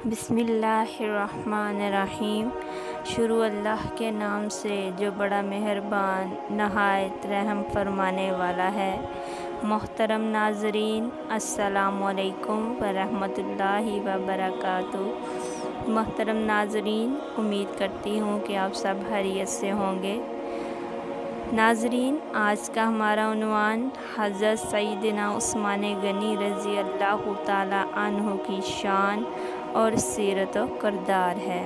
بسم اللہ الرحمن الرحیم۔ شروع اللہ کے نام سے جو بڑا مہربان نہایت رحم فرمانے والا ہے۔ محترم ناظرین، السلام علیکم ورحمۃ اللہ وبرکاتہ۔ محترم ناظرین، امید کرتی ہوں کہ آپ سب خیریت سے ہوں گے۔ ناظرین، آج کا ہمارا عنوان حضرت سیدنا عثمان غنی رضی اللہ تعالی عنہ کی شان اور سیرت و کردار ہے۔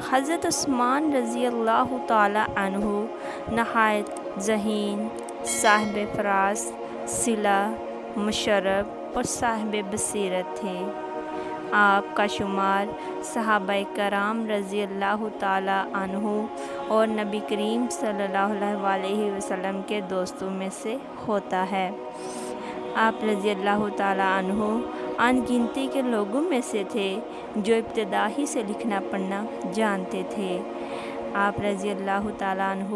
حضرت عثمان رضی اللہ تعالی عنہ نہایت ذہین، صاحب فراست، صلہ، مشرب اور صاحب بصیرت تھے۔ آپ کا شمار صحابہ کرام رضی اللہ تعالی عنہ اور نبی کریم صلی اللہ علیہ وسلم کے دوستوں میں سے ہوتا ہے۔ آپ رضی اللہ تعالی عنہ ان گنتی کے لوگوں میں سے تھے جو ابتدا ہی سے لکھنا پڑھنا جانتے تھے۔ آپ رضی اللہ تعالیٰ عنہ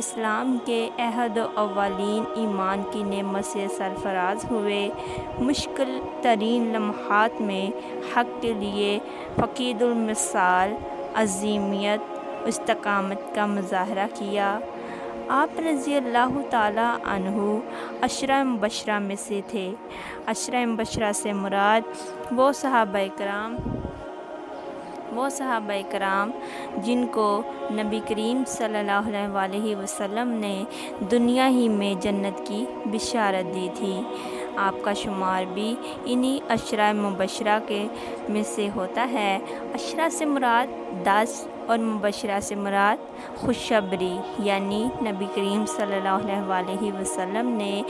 اسلام کے عہد اولین ایمان کی نعمت سے سرفراز ہوئے۔ مشکل ترین لمحات میں حق کے لیے فقید المثال عزیمیت و استقامت کا مظاہرہ کیا۔ آپ رضی اللہ تعالیٰ عنہ عشرہ مبشرہ میں سے تھے۔ عشرہ مبشرہ سے مراد وہ صحابہ کرام جن کو نبی کریم صلی اللہ علیہ وسلم نے دنیا ہی میں جنت کی بشارت دی تھی۔ آپ کا شمار بھی انہی عشرہ مبشرہ کے میں سے ہوتا ہے۔ عشرہ سے مراد 10 اور مبشرہ سے مراد خوشخبری، یعنی نبی کریم صلی اللہ علیہ وسلم نے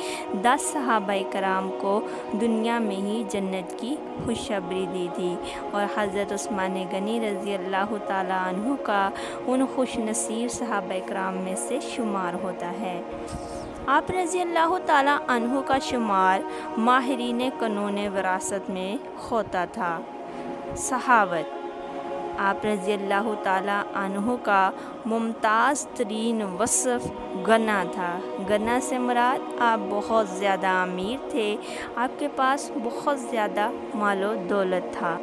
10 صحابہ کرام کو دنیا میں ہی جنت کی خوشخبری دی تھی، اور حضرت عثمان غنی رضی اللہ تعالیٰ عنہ کا ان خوش نصیب صحابہ کرام میں سے شمار ہوتا ہے۔ آپ رضی اللہ تعالیٰ عنہ کا شمار ماہرین قانون وراثت میں ہوتا تھا۔ صحاوت، آپ رضی اللہ تعالیٰ عنہ کا ممتاز ترین وصف غنی تھا۔ غنی سے مراد آپ بہت زیادہ امیر تھے، آپ کے پاس بہت زیادہ مال و دولت تھا۔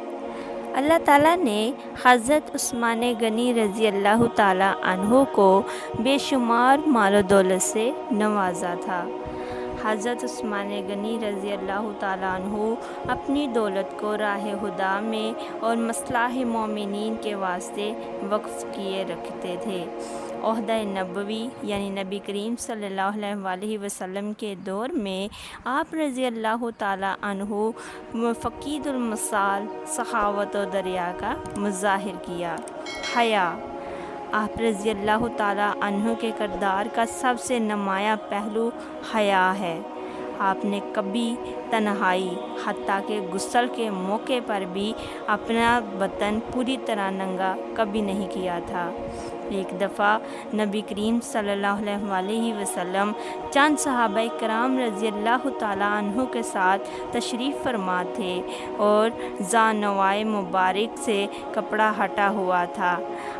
اللہ تعالیٰ نے حضرت عثمان غنی رضی اللہ تعالیٰ عنہ کو بے شمار مال و دولت سے نوازا تھا۔ حضرت عثمان غنی رضی اللہ تعالیٰ عنہ اپنی دولت کو راہ خدا میں اور مصلحت مومنین کے واسطے وقف کیے رکھتے تھے۔ عہدہ نبوی یعنی نبی کریم صلی اللہ علیہ وسلم کے دور میں آپ رضی اللہ تعالیٰ عنہ فقید المثال سخاوت و دریا کا مظاہر کیا۔ حیا، آپ رضی اللہ تعالیٰ عنہ کے کردار کا سب سے نمایاں پہلو حیا ہے۔ آپ نے کبھی تنہائی، حتیٰ کہ غسل کے موقع پر بھی اپنا بدن پوری طرح ننگا کبھی نہیں کیا تھا۔ ایک دفعہ نبی کریم صلی اللہ علیہ وسلم چند صحابہ کرام رضی اللہ تعالیٰ عنہ کے ساتھ تشریف فرما تھے اور زانوائے مبارک سے کپڑا ہٹا ہوا تھا۔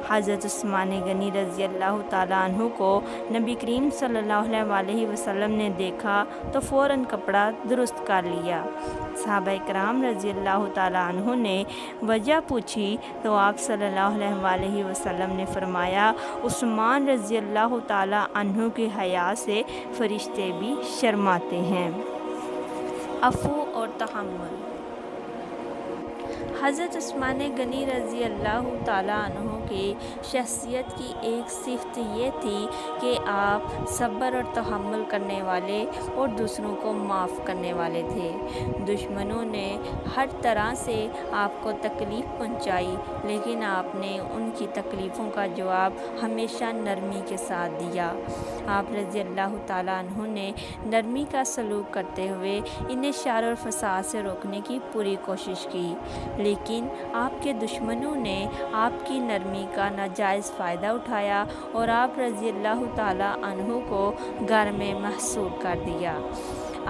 حضرت عثمان غنی رضی اللہ تعالیٰ عنہ کو نبی کریم صلی اللہ علیہ وسلم نے دیکھا تو فوراً کپڑا درست کر لیا۔ صحابہ کرام رضی اللہ تعالیٰ عنہ نے وجہ پوچھی تو آپ صلی اللہ علیہ وسلم نے فرمایا، عثمان رضی اللہ تعالیٰ عنہ کی حیا سے فرشتے بھی شرماتے ہیں۔ عفو اور تحمل، حضرت عثمان غنی رضی اللہ تعالیٰ عنہ کی شخصیت کی ایک صفت یہ تھی کہ آپ صبر اور تحمل کرنے والے اور دوسروں کو معاف کرنے والے تھے۔ دشمنوں نے ہر طرح سے آپ کو تکلیف پہنچائی، لیکن آپ نے ان کی تکلیفوں کا جواب ہمیشہ نرمی کے ساتھ دیا۔ آپ رضی اللہ تعالیٰ عنہ نے نرمی کا سلوک کرتے ہوئے انہیں شر اور فساد سے روکنے کی پوری کوشش کی، لیکن آپ کے دشمنوں نے آپ کی نرمی کا ناجائز فائدہ اٹھایا اور آپ رضی اللہ تعالیٰ عنہ کو گھر میں محصور کر دیا۔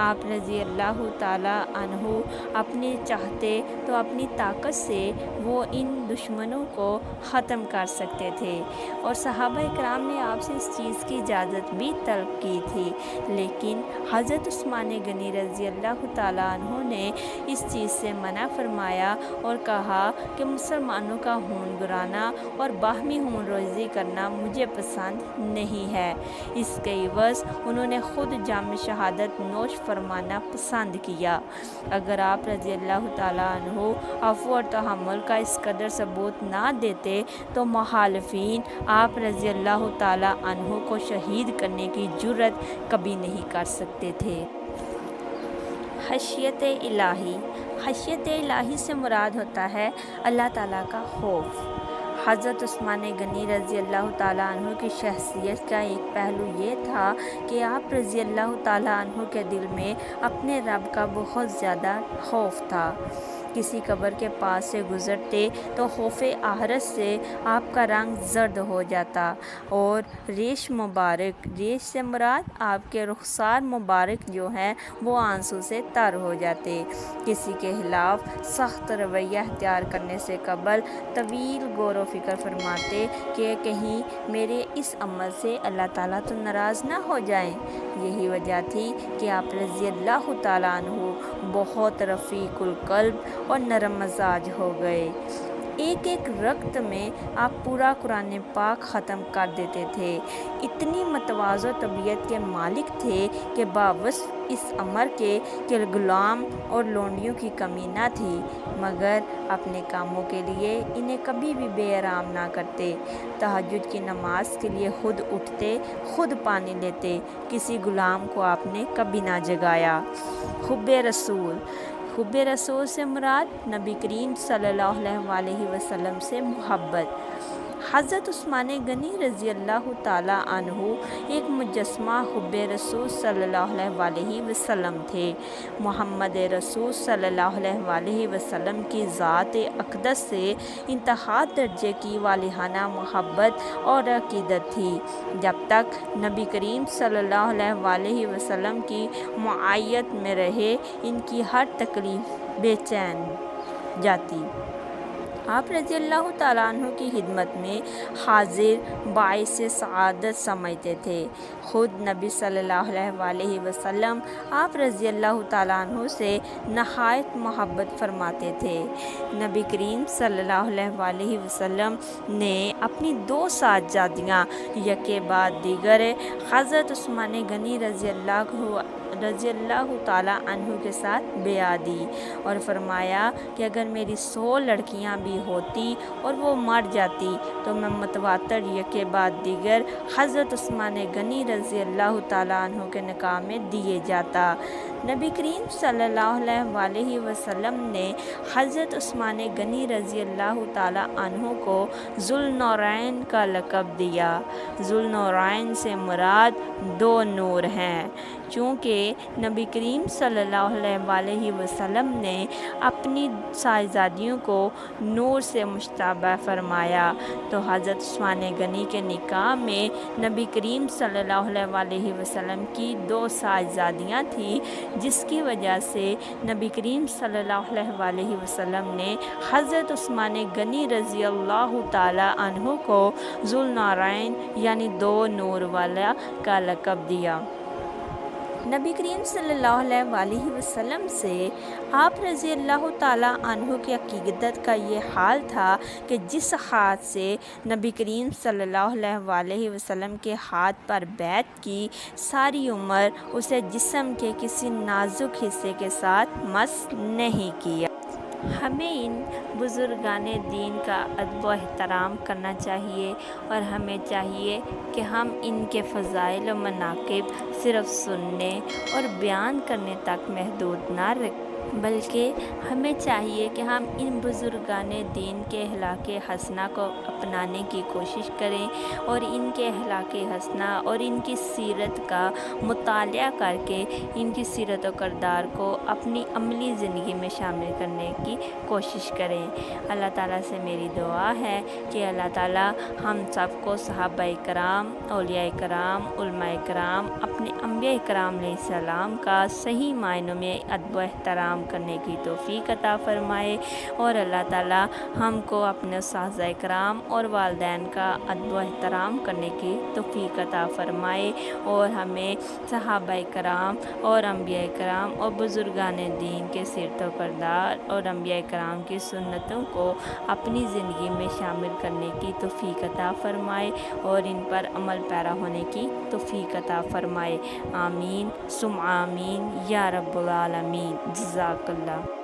آپ رضی اللہ تعالیٰ عنہ اپنے چاہتے تو اپنی طاقت سے وہ ان دشمنوں کو ختم کر سکتے تھے، اور صحابہ کرام نے آپ سے اس چیز کی اجازت بھی طلب کی تھی، لیکن حضرت عثمان غنی رضی اللہ تعالیٰ عنہ نے اس چیز سے منع فرمایا اور کہا کہ مسلمانوں کا خون گرانا اور باہمی خون ریزی کرنا مجھے پسند نہیں ہے۔ اس کے عوض انہوں نے خود جام شہادت نوش فرمانا پسند کیا۔ اگر آپ رضی اللہ تعالیٰ عنہ عفو اور تحمل کا اس قدر ثبوت نہ دیتے تو مخالفین آپ رضی اللہ تعالیٰ عنہ کو شہید کرنے کی جرأت کبھی نہیں کر سکتے تھے۔ خشیت الہی۔ خشیت الہی سے مراد ہوتا ہے اللہ تعالیٰ کا خوف۔ حضرت عثمان غنی رضی اللہ تعالیٰ عنہ کی شخصیت کا ایک پہلو یہ تھا کہ آپ رضی اللہ تعالیٰ عنہ کے دل میں اپنے رب کا بہت زیادہ خوف تھا۔ کسی قبر کے پاس سے گزرتے تو خوف آخرت سے آپ کا رنگ زرد ہو جاتا اور ریش مبارک، ریش سے مراد آپ کے رخسار مبارک جو ہیں وہ آنسو سے تر ہو جاتے۔ کسی کے خلاف سخت رویہ اختیار کرنے سے قبل طویل غور و فکر فرماتے کہ کہیں میرے اس عمل سے اللہ تعالیٰ تو ناراض نہ ہو جائیں۔ یہی وجہ تھی کہ آپ رضی اللہ تعالیٰ عنہ بہت رفیق القلب اور نرم مزاج ہو گئے۔ ایک ایک رکعت میں آپ پورا قرآن پاک ختم کر دیتے تھے۔ اتنی متواضع طبیعت کے مالک تھے کہ باوصف اس امر کے کہ غلام اور لونڈیوں کی کمی نہ تھی، مگر اپنے کاموں کے لیے انہیں کبھی بھی بے آرام نہ کرتے۔ تہجد کی نماز کے لیے خود اٹھتے، خود پانی لیتے، کسی غلام کو آپ نے کبھی نہ جگایا۔ حب رسول۔ حب رسول سے مراد نبی کریم صلی اللہ علیہ وسلم سے محبت۔ حضرت عثمان غنی رضی اللہ تعالیٰ عنہ ایک مجسمہ حب رسول صلی اللہ علیہ وسلم تھے۔ محمد رسول صلی اللہ علیہ وسلم کی ذات اقدس سے انتہا درجے کی والہانہ محبت اور عقیدت تھی۔ جب تک نبی کریم صلی اللہ علیہ وسلم کی معیت میں رہے، ان کی ہر تکلیف بے چین جاتی۔ آپ رضی اللہ تعالیٰ عنہ کی خدمت میں حاضر باعث سعادت سمجھتے تھے۔ خود نبی صلی اللہ علیہ وسلم آپ رضی اللہ تعالیٰ عنہ سے نہایت محبت فرماتے تھے۔ نبی کریم صلی اللہ علیہ وسلم نے اپنی 2 صاحبزادیاں یکے بعد دیگر حضرت عثمان غنی رضی اللہ تعالیٰ عنہ کے ساتھ بیعت دی اور فرمایا کہ اگر میری 100 لڑکیاں بھی ہوتی اور وہ مر جاتی تو میں متواتر یکے بعد دیگر حضرت عثمان غنی رضی اللہ تعالیٰ عنہ کے نکاح میں دیے جاتا۔ نبی کریم صلی اللہ علیہ وسلم نے حضرت عثمان غنی رضی اللہ تعالیٰ عنہ کو ذوالنورین کا لقب دیا۔ ذوالنورین سے مراد 2 نور ہیں۔ چونکہ نبی کریم صلی اللہ علیہ وسلم نے اپنی صاحبزادیوں کو نور سے مشتبہ فرمایا تو حضرت عثمان غنی کے نکاح میں نبی کریم صلی اللہ علیہ وسلم کی 2 صاحبزادیاں تھیں، جس کی وجہ سے نبی کریم صلی اللہ علیہ وسلم نے حضرت عثمان غنی رضی اللہ تعالیٰ عنہ کو ذوالنورین یعنی 2 نور والا کا لقب دیا۔ نبی کریم صلی اللہ علیہ وسلم سے آپ رضی اللہ تعالیٰ عنہ کی عقیدت کا یہ حال تھا کہ جس ہاتھ سے نبی کریم صلی اللہ علیہ وسلم کے ہاتھ پر بیعت کی، ساری عمر اسے جسم کے کسی نازک حصے کے ساتھ مس نہیں کیا۔ ہمیں ان بزرگان دین کا ادب و احترام کرنا چاہیے اور ہمیں چاہیے کہ ہم ان کے فضائل و مناقب صرف سننے اور بیان کرنے تک محدود نہ رکھیں، بلکہ ہمیں چاہیے کہ ہم ان بزرگان دین کے اخلاق حسنہ کو اپنانے کی کوشش کریں اور ان کے اخلاق حسنہ اور ان کی سیرت کا مطالعہ کر کے ان کی سیرت و کردار کو اپنی عملی زندگی میں شامل کرنے کی کوشش کریں۔ اللہ تعالیٰ سے میری دعا ہے کہ اللہ تعالیٰ ہم سب کو صحابہ کرام، اولیاء کرام، علماء کرام اپنے انبیاء کرام علیہ السلام کا صحیح معنوں میں ادب و احترام کرنے کی توفیق عطا فرمائے، اور اللہ تعالیٰ ہم کو اپنے اساتذہ کرام اور والدین کا ادب و احترام کرنے کی توفیق عطا فرمائے، اور ہمیں صحابہ کرام اور انبیاء کرام اور بزرگان دین کے سیرت و کردار اور انبیاء کرام کی سنتوں کو اپنی زندگی میں شامل کرنے کی توفیق عطا فرمائے، اور ان پر عمل پیرا ہونے کی توفیق عطا فرمائے۔ آمین ثم آمین یا رب العالمین۔ جزاک اللہ۔